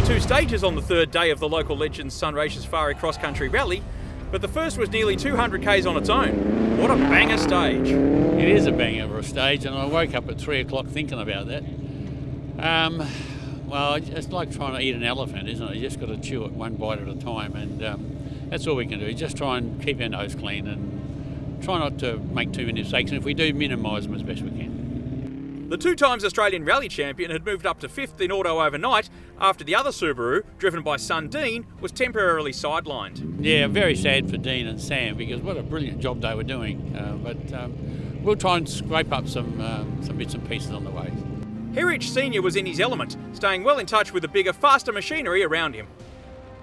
two stages on the third day of the local Legends Sunraysia Safari Cross Country Rally, but the first was nearly 200 k's on its own. What a banger stage. It is a banger of a stage, and I woke up at 3 o'clock thinking about that. Well, it's like trying to eat an elephant, isn't it? You just got to chew it one bite at a time, and that's all we can do. Just try and keep our nose clean and try not to make too many mistakes, and if we do, minimise them as best we can. The two times Australian rally champion had moved up to 5th in auto overnight after the other Subaru, driven by son Dean, was temporarily sidelined. Yeah, very sad for Dean and Sam, because what a brilliant job they were doing. But we'll try and scrape up some bits and pieces on the way. Herridge Senior was in his element, staying well in touch with the bigger, faster machinery around him.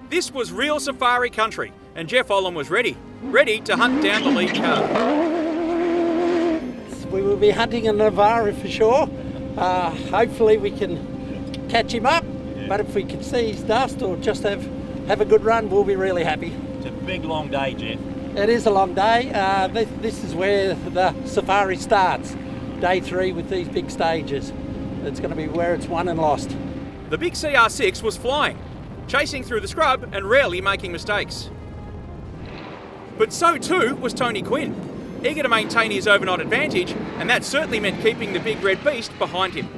This was real safari country, and Jeff Olam was ready to hunt down the lead car. We will be hunting a Navara for sure. Hopefully we can catch him up, but if we can see his dust or just have a good run, we'll be really happy. It's a big long day, Jeff. It is a long day. This is where the safari starts. Day 3 with these big stages. It's going to be where it's won and lost. The big CR6 was flying, chasing through the scrub and rarely making mistakes. But so too was Tony Quinn, eager to maintain his overnight advantage, and that certainly meant keeping the big red beast behind him.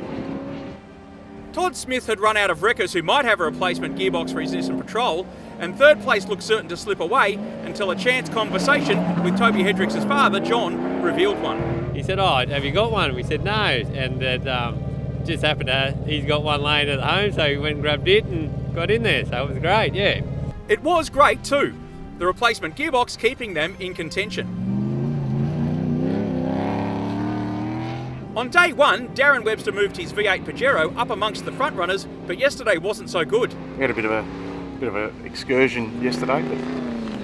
Todd Smith had run out of wreckers who might have a replacement gearbox for his Nissan Patrol, and third place looked certain to slip away until a chance conversation with Toby Hedrick's father, John, revealed one. He said, "Oh, have you got one?" We said, "No," and that just happened to, he's got one laying at home, so he went and grabbed it and got in there, so it was great, yeah. It was great too, the replacement gearbox keeping them in contention. On day 1, Darren Webster moved his V8 Pajero up amongst the front runners, but yesterday wasn't so good. We had a bit of an excursion yesterday, but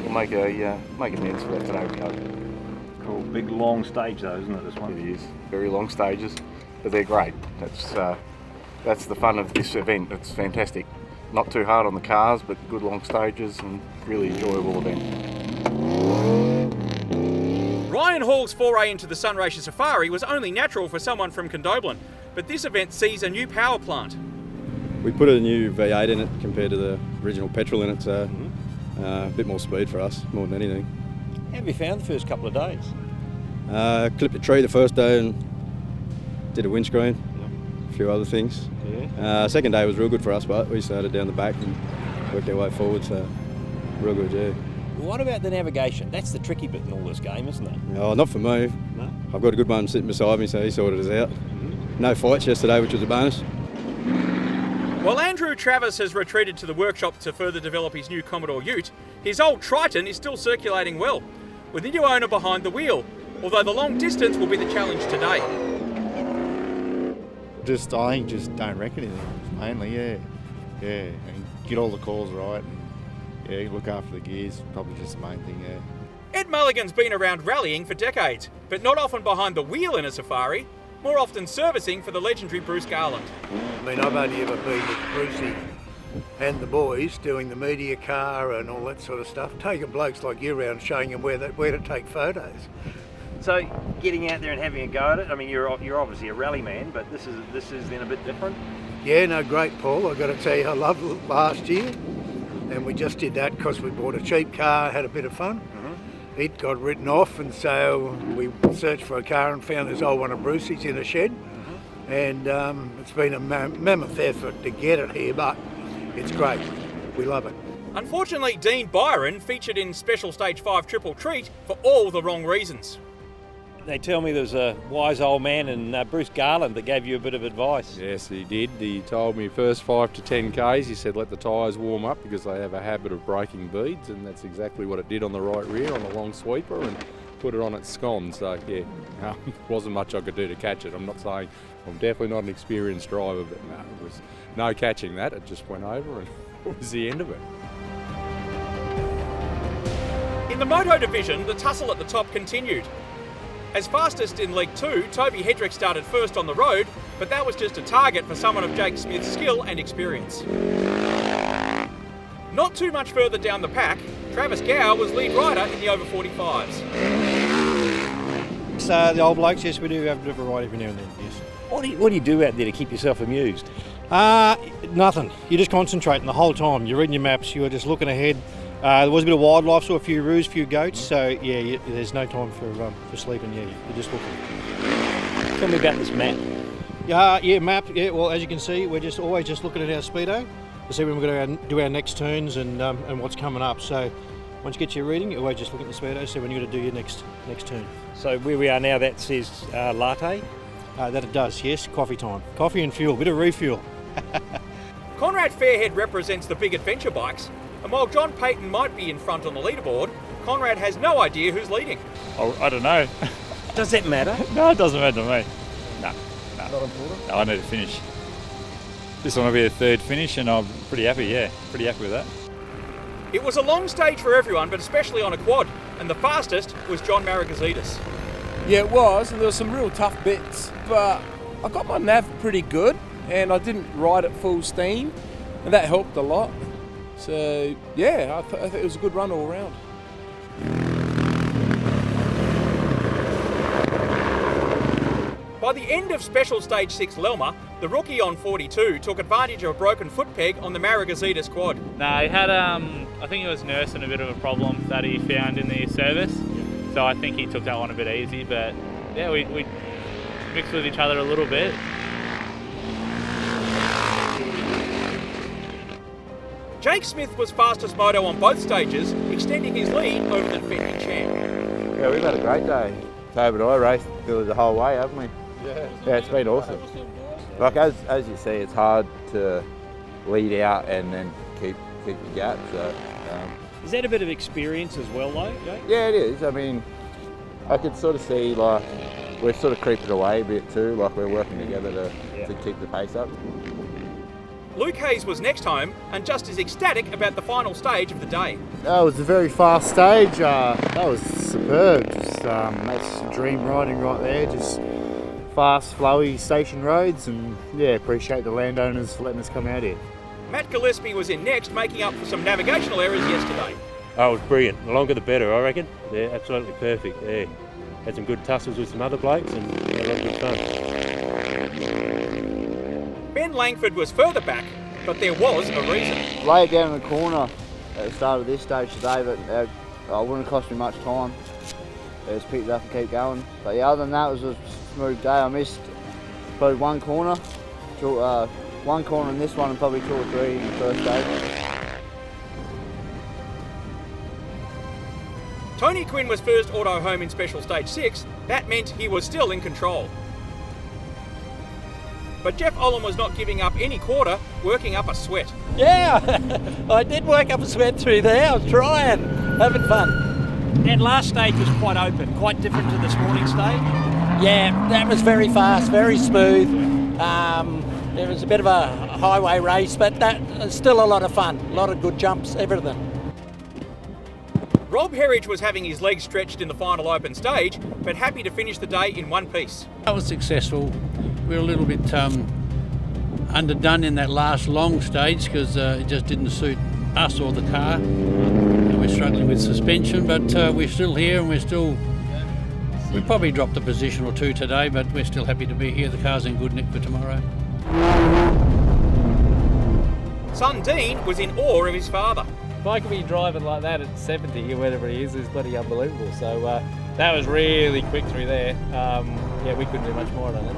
we'll make amends for that today. We hope. Cool, big long stage though, isn't it, this one? It is, very long stages, but they're great. That's the fun of this event. It's fantastic. Not too hard on the cars, but good long stages and really enjoyable event. Ryan Hall's foray into the Sunraysia Safari was only natural for someone from Condobolin, but this event sees a new power plant. We put a new V8 in it compared to the original petrol in it, so a bit more speed for us, more than anything. How have you found the first couple of days? Clipped a tree the first day and did a windscreen, a few other things. Yeah. Second day was real good for us, but we started down the back and worked our way forward, so real good, yeah. What about the navigation? That's the tricky bit in all this game, isn't it? Oh, not for me. No? I've got a good one sitting beside me, so he sorted us out. No fights yesterday, which was a bonus. While Andrew Travis has retreated to the workshop to further develop his new Commodore Ute, his old Triton is still circulating well, with the new owner behind the wheel, although the long distance will be the challenge today. I think just don't wreck anything, mainly, yeah, and get all the calls right, and look after the gears, probably just the main thing, yeah. Ed Mulligan's been around rallying for decades, but not often behind the wheel in a safari, more often servicing for the legendary Bruce Garland. I mean, I've only ever been with Brucey and the boys doing the media car and all that sort of stuff, taking blokes like you around, showing them where to take photos. So getting out there and having a go at it, I mean, you're obviously a rally man, but this is then a bit different. Yeah, no, great, Paul. I've got to tell you, I loved it last year, and we just did that because we bought a cheap car, had a bit of fun. It got written off, and so we searched for a car and found this old one of Brucey's in a shed. And it's been a mammoth effort to get it here, but it's great. We love it. Unfortunately, Dean Byron featured in Special Stage 5 Triple Treat for all the wrong reasons. They tell me there's a wise old man in Bruce Garland that gave you a bit of advice. Yes, he did. He told me first 5 to 10 Ks, he said let the tyres warm up because they have a habit of breaking beads, and that's exactly what it did on the right rear on the long sweeper and put it on its scone. So yeah, wasn't much I could do to catch it. I'm not saying, I'm definitely not an experienced driver, but no, it was no catching that. It just went over and it was the end of it. In the Moto division, the tussle at the top continued. As fastest in League 2, Toby Hedrick started first on the road, but that was just a target for someone of Jake Smith's skill and experience. Not too much further down the pack, Travis Gow was lead rider in the over 45s. blokes, the old blokes, yes, we do have a bit of a ride every now and then, yes. What do you do out there to keep yourself amused? Nothing. You're just concentrating the whole time. You're reading your maps, you're just looking ahead. There was a bit of wildlife, saw a few roos, a few goats, so yeah, there's no time for sleeping, yeah, you're just looking. Tell me about this map. Map, yeah, well, as you can see, we're just always just looking at our speedo to see when we're going to do our next turns and what's coming up. So once you get your reading, you're always just looking at the speedo, see when you're going to do your next turn. So where we are now, that says latte? That it does, yes, coffee time. Coffee and fuel, bit of refuel. Conrad Fairhead represents the big adventure bikes, and while John Payton might be in front on the leaderboard, Conrad has no idea who's leading. Oh, I don't know. Does that matter? No, it doesn't matter to me. No. Not important? No, I need to finish. This one will be a third finish and I'm pretty happy, pretty happy with that. It was a long stage for everyone, but especially on a quad, and the fastest was John Maragazidis. Yeah, it was, and there were some real tough bits, but I got my nav pretty good and I didn't ride at full steam, and that helped a lot. So yeah, I think it was a good run all round. By the end of Special Stage 6 Lelma, the rookie on 42 took advantage of a broken foot peg on the Maragazidis quad. No, he had, I think he was nursing a bit of a problem that he found in the service, so I think he took that one a bit easy, but yeah, we mixed with each other a little bit. Jake Smith was fastest moto on both stages, extending his lead over the defending champ. Yeah, we've had a great day. Tobe and I raced the whole way, haven't we? Yeah, it's been awesome. Like as you see, it's hard to lead out and then keep the gap. So, is that a bit of experience as well, though, Jake? yeah, it is. I mean, I could sort of see like we're sort of creeping away a bit too. Like we're working together to keep the pace up. Luke Hayes was next home and just as ecstatic about the final stage of the day. That was a very fast stage. That was superb. Just that's dream riding right there. Just fast, flowy station roads, and yeah, appreciate the landowners for letting us come out here. Matt Gillespie was in next, making up for some navigational errors yesterday. Oh, it was brilliant. The longer the better, I reckon. Yeah, absolutely perfect. Yeah, had some good tussles with some other blokes and had a lot of good fun. Ben Langford was further back, but there was a reason. Lay it down in the corner at the start of this stage today, but it wouldn't have cost me much time. Just pick it up and keep going. But yeah, other than that, it was a smooth day. I missed probably one corner in this one and probably 2 or 3 in the first stage. Tony Quinn was first auto home in Special Stage 6. That meant he was still in control. But Jeff Olam was not giving up any quarter, working up a sweat. Yeah, I did work up a sweat through there. I was trying, having fun. That last stage was quite open, quite different to this morning stage. Yeah, that was very fast, very smooth. It was a bit of a highway race, but that was still a lot of fun. A lot of good jumps, everything. Rob Herridge was having his legs stretched in the final open stage, but happy to finish the day in one piece. That was successful. We were a little bit underdone in that last long stage because it just didn't suit us or the car. We're struggling with suspension, but we're still here and we probably dropped a position or two today, but we're still happy to be here. The car's in good nick for tomorrow. Son Dean was in awe of his father. If I could be driving like that at 70 or whatever he is bloody unbelievable. So that was really quick through there. Yeah, we couldn't do much more on it.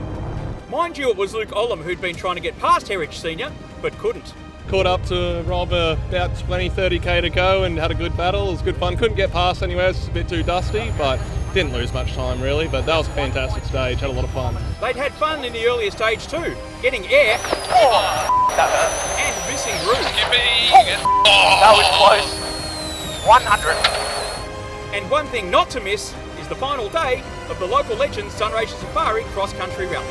Mind you, it was Luke Olam who'd been trying to get past Herridge Senior, but couldn't. Caught up to Rob about 20-30k to go and had a good battle. It was good fun. Couldn't get past anywhere, it was a bit too dusty, but didn't lose much time really. But that was a fantastic stage, had a lot of fun. They'd had fun in the earlier stage too, getting air and missing route. That was close. 100. And one thing not to miss is the final day of the local legends Sunraysia Safari cross-country rally.